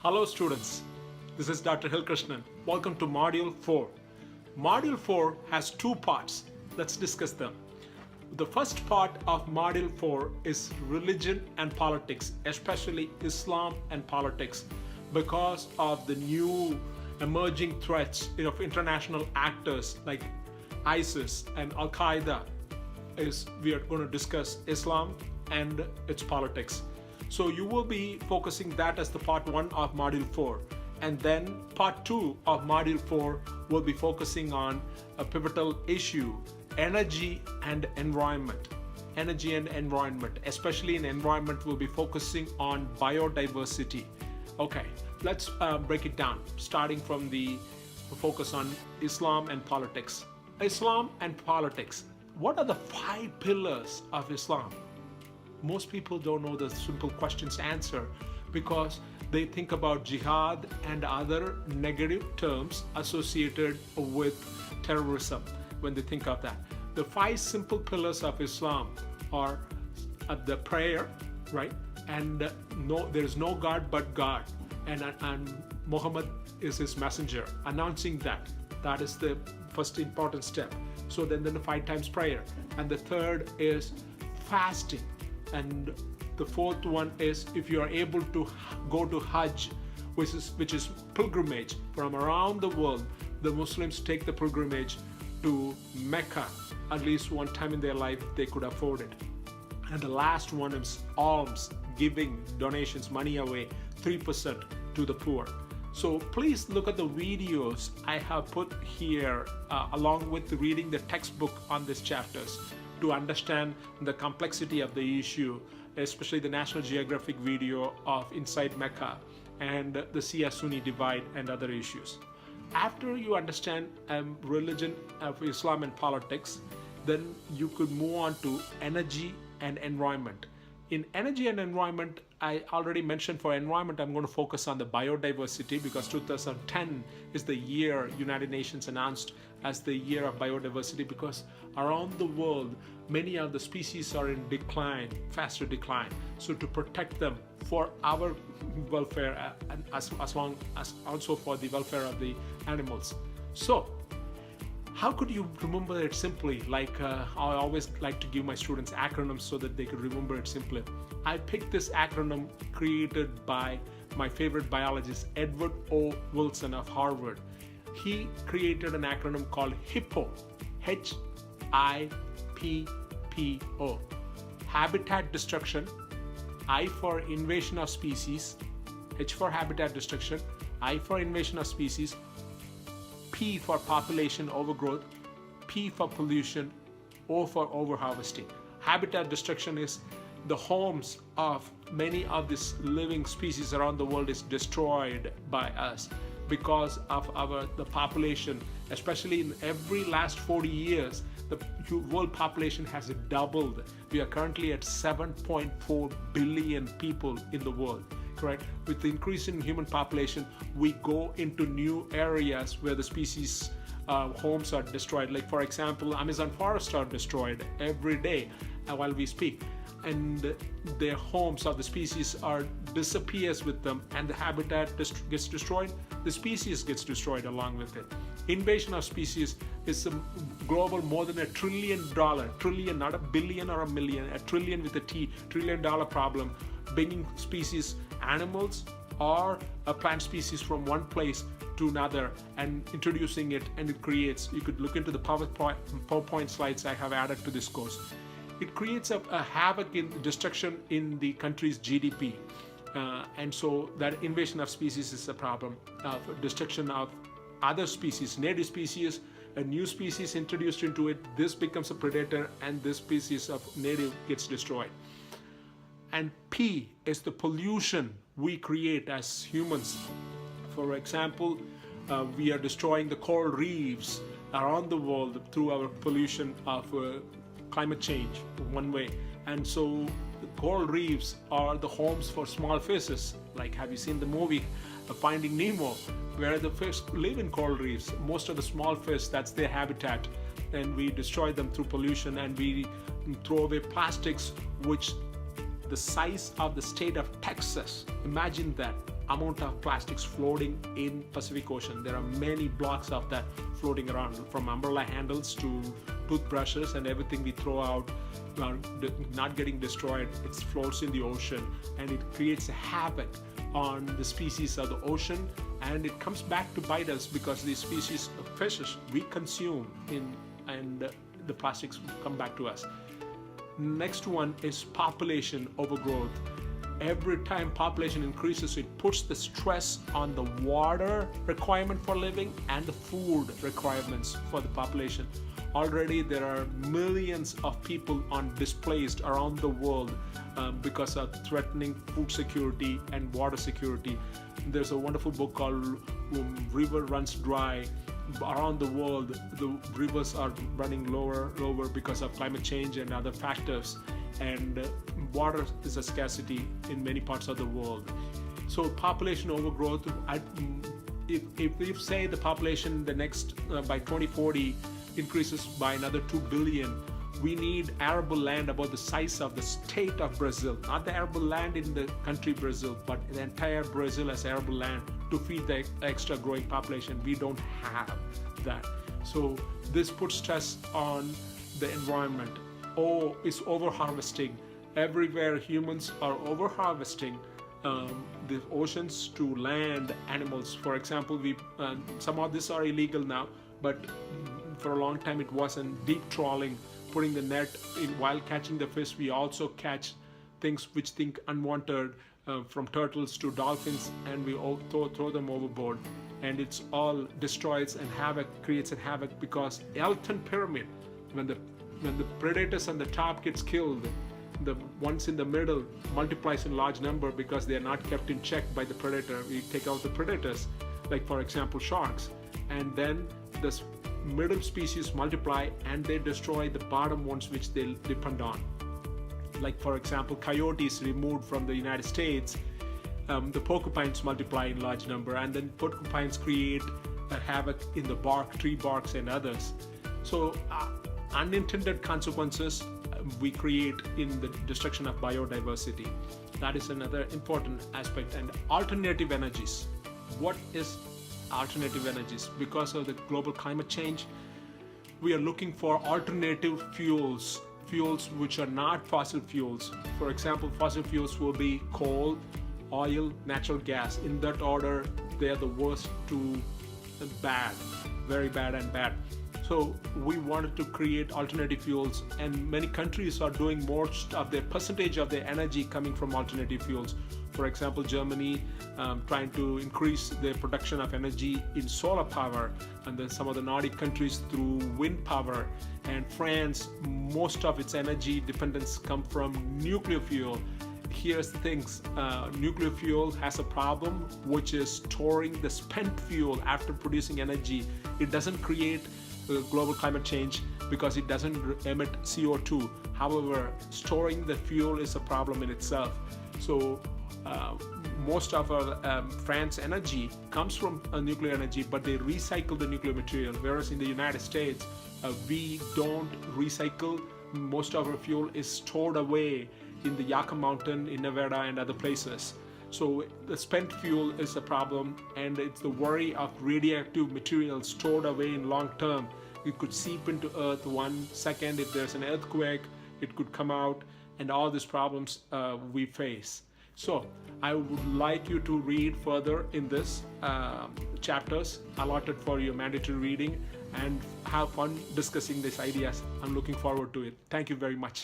Hello students, this is Dr. Hilkrishnan. Welcome to Module 4. Module 4 has two parts. Let's discuss them. The first part of Module 4 is religion and politics, especially Islam and politics, because of the new emerging threats of international actors like ISIS and Al-Qaeda. We are going to discuss Islam and its politics. So you will be focusing that as the part 1 of Module 4. And then part 2 of Module 4 will be focusing on a pivotal issue, energy and environment. Energy and environment, especially in environment, we'll be focusing on biodiversity. Okay, let's break it down, starting from the focus on Islam and politics. Islam and politics. What are the 5 pillars of Islam? Most people don't know the simple questions answer because they think about jihad and other negative terms associated with terrorism when they think of that. The 5 simple pillars of Islam are the prayer, right? And there is no God but God, and Muhammad is his messenger, announcing that. That is the first important step. So then the 5 times prayer. And the third is fasting. And the fourth one is if you are able to go to Hajj, which is pilgrimage from around the world. The Muslims take the pilgrimage to Mecca at least one time in their life if they could afford it. And the last one is alms, giving donations, money away, 3% to the poor. So please look at the videos I have put here along with reading the textbook on these chapters to understand the complexity of the issue, especially the National Geographic video of Inside Mecca and the Shia-Sunni divide and other issues. After you understand religion of Islam and politics, then you could move on to energy and environment. In energy and environment, I already mentioned for environment, I'm going to focus on the biodiversity because 2010 is the year United Nations announced as the year of biodiversity, because around the world, many of the species are in decline, faster decline. So to protect them for our welfare and as long as also for the welfare of the animals. So how could you remember it simply? Like I always like to give my students acronyms so that they could remember it simply. I picked this acronym created by my favorite biologist, Edward O. Wilson of Harvard. He created an acronym called HIPPO, H-I-P-P-O. Habitat destruction, I for invasion of species, H for habitat destruction, I for invasion of species, P for population overgrowth, P for pollution, O for overharvesting. Habitat destruction is the homes of many of these living species around the world is destroyed by us because of the population, especially in every last 40 years, the world population has doubled. We are currently at 7.4 billion people in the world. Correct? With the increase in human population, we go into new areas where the species homes are destroyed. Like for example, Amazon forests are destroyed every day while we speak, and their homes of the species disappears with them, and the habitat gets destroyed. The species gets destroyed along with it. Invasion of species is a global more than $1 trillion, trillion, not a billion or a million, a trillion with a T, $1 trillion problem, bringing species, animals or a plant species from one place to another and introducing it, and it creates, you could look into the PowerPoint slides I have added to this course. It creates a havoc in destruction in the country's GDP. And so that invasion of species is a problem. Destruction of other species, native species, a new species introduced into it, this becomes a predator and this species of native gets destroyed. And P is the pollution we create as humans. For example, we are destroying the coral reefs around the world through our pollution of climate change one way. And so the coral reefs are the homes for small fishes. Like, have you seen the movie Finding Nemo, where the fish live in coral reefs? Most of the small fish, that's their habitat, and we destroy them through pollution, and we throw away plastics which the size of the state of Texas, imagine that, amount of plastics floating in Pacific Ocean. There are many blocks of that floating around, from umbrella handles to toothbrushes, and everything we throw out not getting destroyed. It floats in the ocean, and it creates a havoc on the species of the ocean, and it comes back to bite us because the species of fishes we consume and the plastics come back to us. Next one is population overgrowth. Every time population increases, it puts the stress on the water requirement for living and the food requirements for the population. Already there are millions of people displaced around the world because of threatening food security and water security. There's a wonderful book called River Runs Dry. Around the world, the rivers are running lower because of climate change and other factors, and water is a scarcity in many parts of the world. So population overgrowth, if we say the population by 2040 increases by another 2 billion, we need arable land about the size of the state of Brazil, not the arable land in the country Brazil, but the entire Brazil as arable land to feed the extra growing population. We don't have that. So this puts stress on the environment. It's over harvesting. Everywhere humans are over harvesting the oceans to land animals. For example, some of these are illegal now, but for a long time it wasn't. Deep trawling, putting the net in while catching the fish. We also catch things which think unwanted, from turtles to dolphins, and we all throw them overboard, and it's all destroys and creates a havoc, because Elton Pyramid, when the predators on the top gets killed, the ones in the middle multiplies in large number because they are not kept in check by the predator. We take out the predators, like for example sharks, and then the middle species multiply and they destroy the bottom ones which they depend on. Like for example, coyotes removed from the United States, the porcupines multiply in large number, and then porcupines create a havoc in the tree barks and others. So unintended consequences we create in the destruction of biodiversity. That is another important aspect. And alternative energies. What is alternative energies? Because of the global climate change, we are looking for alternative fuels which are not fossil fuels. For example, fossil fuels will be coal, oil, natural gas. In that order, they are the worst to bad, very bad and bad. So we wanted to create alternative fuels, and many countries are doing most of their percentage of their energy coming from alternative fuels. For example, Germany trying to increase their production of energy in solar power, and then some of the Nordic countries through wind power, and France, most of its energy dependence come from nuclear fuel. Here's the things, nuclear fuel has a problem, which is storing the spent fuel after producing energy. It doesn't create global climate change because it doesn't emit CO2. However, storing the fuel is a problem in itself. So most of our France energy comes from nuclear energy, but they recycle the nuclear material, whereas in the United States we don't recycle. Most of our fuel is stored away in the Yucca Mountain in Nevada and other places. So the spent fuel is a problem, and it's the worry of radioactive material stored away in long term. It could seep into earth 1 second. If there's an earthquake, it could come out, and all these problems we face. So I would like you to read further in this chapters allotted for your mandatory reading, and have fun discussing these ideas. I'm looking forward to it. Thank you very much.